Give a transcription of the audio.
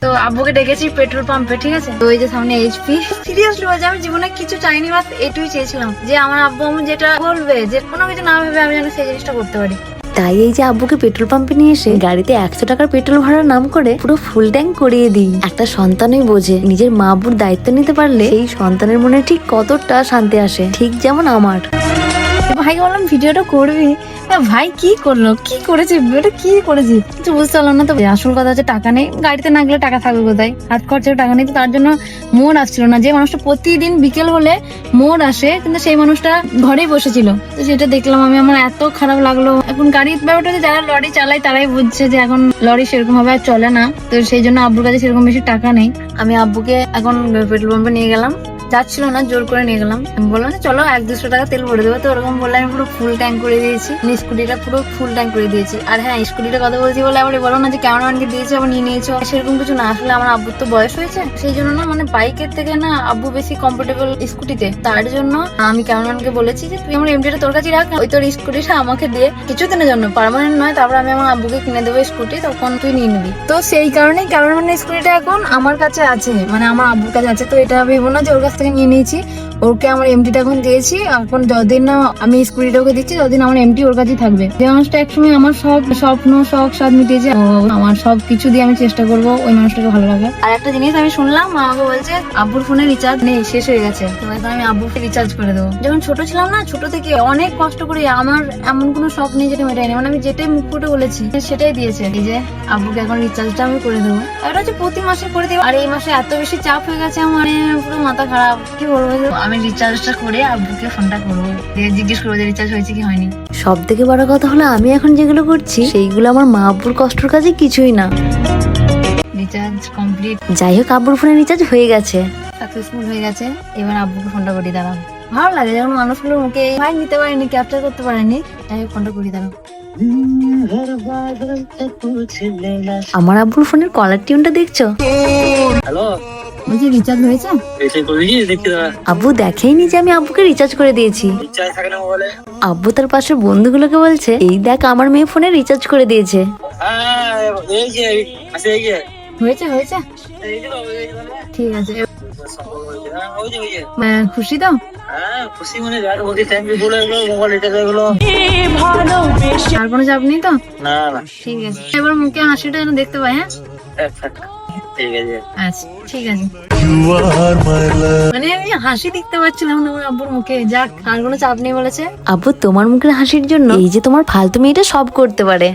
তো আব্বুকে ডেকেছি পেট্রোল পাম্পে, ঠিক আছে। তো ওই যে সামনে এইচপি, সিরিয়াসলি বলছি আমি জীবনে কিছু চাইনি, বাস এটুই চেয়েছিলাম যে আমার আব্বু আমি যেটা বলবে, যে কোনো কিছু না ভেবে আমি যেন সেই জিনিসটা করতে পারি। তাই এই যে আব্বুকে পেট্রোল পাম্পে নিয়ে এসে গাড়িতে 100 টাকার পেট্রোল ভরার নাম করে পুরো ফুল ট্যাঙ্ক করিয়ে দিই। একটা সন্তানই বোঝে নিজের মা আব্বুর দায়িত্ব নিতে পারলে এই সন্তানের মনে ঠিক কতটা শান্তি আসে, ঠিক যেমন আমার। ভাইকে বললাম ভিডিওটা করবি, ভাই কি করলো, কি করেছে, ভিডিওটা কি করেছে কিছু বুঝতে পারলাম না। তো আসল কথা হচ্ছে টাকা নেই, গাড়িতে না গেলে টাকা থাকবে কোথায়, হাত খরচের টাকা নেই। তো তার জন্য মোড় আসছিল না, যে মানুষটা প্রতিদিন বিকেল হলে মোড় আসে, কিন্তু সেই মানুষটা ঘরেই বসেছিল। তো সেটা দেখলাম আমি, আমার এত খারাপ লাগলো। এখন গাড়ির ব্যাপারটা যারা লরি চালায় তারাই বুঝছে যে এখন লরি সেরকম ভাবে আর চলে না। তো সেই জন্য আব্বুর কাছে সেরকম বেশি টাকা নেই। আমি আব্বুকে এখন পেট্রোল পাম্পে নিয়ে গেলাম, যাচ্ছিল না, জোর করে নিয়ে গেলাম। আমি বললাম চলো 100-200 টাকা তেল ভরে দেবো। তো ওরকম বললে আমি পুরো ফুল ট্যাঙ্ক করে দিয়েছি, স্কুটিটা পুরো ফুল ট্যাঙ্ক করে দিয়েছি। আর হ্যাঁ, স্কুটিটা কথা বলছি বলে আবার বলো না যে ক্যামেরাম্যানকে দিয়েছে আবার নিয়ে নিয়েছো, সেরকম কিছু না। আসলে আমার আব্বুর তো বয়স হয়েছে, সেই জন্য না মানে বাইকের থেকে না আব্বু বেশি কমফোর্টেবল স্কুটিতে। তার জন্য আমি ক্যামেরাম্যানকে বলেছি যে তুই আমার এমডিটা তোর কাছে রাখ, ওই তোর স্কুটিটা আমাকে দিয়ে কিছুদিনের জন্য, পার্মানেন্ট নয়, তারপর আমি আমার আব্বুকে কিনে দেবো স্কুটি, তখন তুই নিয়ে নিবি। তো সেই কারণেই ক্যামেরাম্যানের স্কুটিটা এখন আমার কাছে আছে, মানে আমার আব্বুর কাছে আছে। তো এটা ভেবো না যে ওর কাছ থেকে নিয়ে নিয়েছি, ওকে আমার এমটিটা এখন দিয়েছি। এখন যতদিন না আমি স্কুটিটা ওকে দিচ্ছি ততদিন আমার এমটি ওর কাছেই থাকবে। যে মানুষটা একসময় আমার সব স্বপ্ন শখ স্বাদ মিটিয়েছে, আমার সব কিছু দিয়ে আমি চেষ্টা করবো ওই মানুষটাকে ভালো লাগার। আর একটা জিনিস আমি শুনলাম, মা আমাকে বলছে আব্বুর ফোনে রিচার্জ নেই, শেষ হয়ে গেছে। তো এখন আমি আব্বুকে রিচার্জ করে দেবো। যখন ছোট ছিলাম না, ছোট থেকে অনেক কষ্ট করে, আমার এমন কোনো শখ নেই যেটা মেটাইনি, মানে আমি যেটাই মুখ ফুটে বলেছি সেটাই দিয়েছে। এই যে আব্বুকে এখন রিচার্জটা আমি করে দেবো, এটা হচ্ছে প্রতি মাসে করে দেবো। আর এই মাসে এত বেশি চাপ হয়ে গেছে আমার, পুরো মাথা খারাপ, কি বলবো। আমি রিচার্জটা করে আব্বুকে ফোনটা করবো, জিজ্ঞেস করবো যে রিচার্জ হয়েছে কি হয়নি। সব থেকে বড় কথা হলো আমি এখন যেগুলো করছি সেইগুলো আমার মা আব্বুর কষ্টের কাজে কিছুই না। Recharge complete. যাই হোক, আব্বুর ফোনে রিচার্জ হয়ে গেছে, সাকসেসফুল হয়ে গেছে। এবার আব্বুকে ফোনটা করি, দাঁড়াও। ভালো লাগে যখন মানুষগুলো মুখে ভাই নিতে পারেনি, ক্যাপচার করতে পারেনি, তাই ফোনটা করি, দাঁড়াও। আমার আব্বুর ফোনের কলার টিউনটা দেখছো? হ্যালো, বলছি রিচার্জ হয়েছে? আব্বু দেখেইনি যে আমি আব্বুকে রিচার্জ করে দিয়েছি। আব্বু তার পাশের বন্ধুগুলোকে বলছে এই দেখ আমার মেয়ে ফোনে রিচার্জ করে দিয়েছে। হয়েছে হয়েছে, ঠিক আছে। খুশি তো? খুশি মানে মোবাইল আর কোনো চাপ নেই তো? না না, ঠিক আছে, এবার মুখে হাসিটা যেন দেখতে পাই। হ্যাঁ ঠিক আছে, আচ্ছা ঠিক আছে। মানে আমি হাসি দেখতে পাচ্ছিলাম না আমার আব্বুর মুখে। যাক, আর কোনো চাপ নেই বলেছে। আব্বু তোমার মুখের হাসির জন্য এই যে তোমার ফালতু মেয়েটা সব করতে পারে।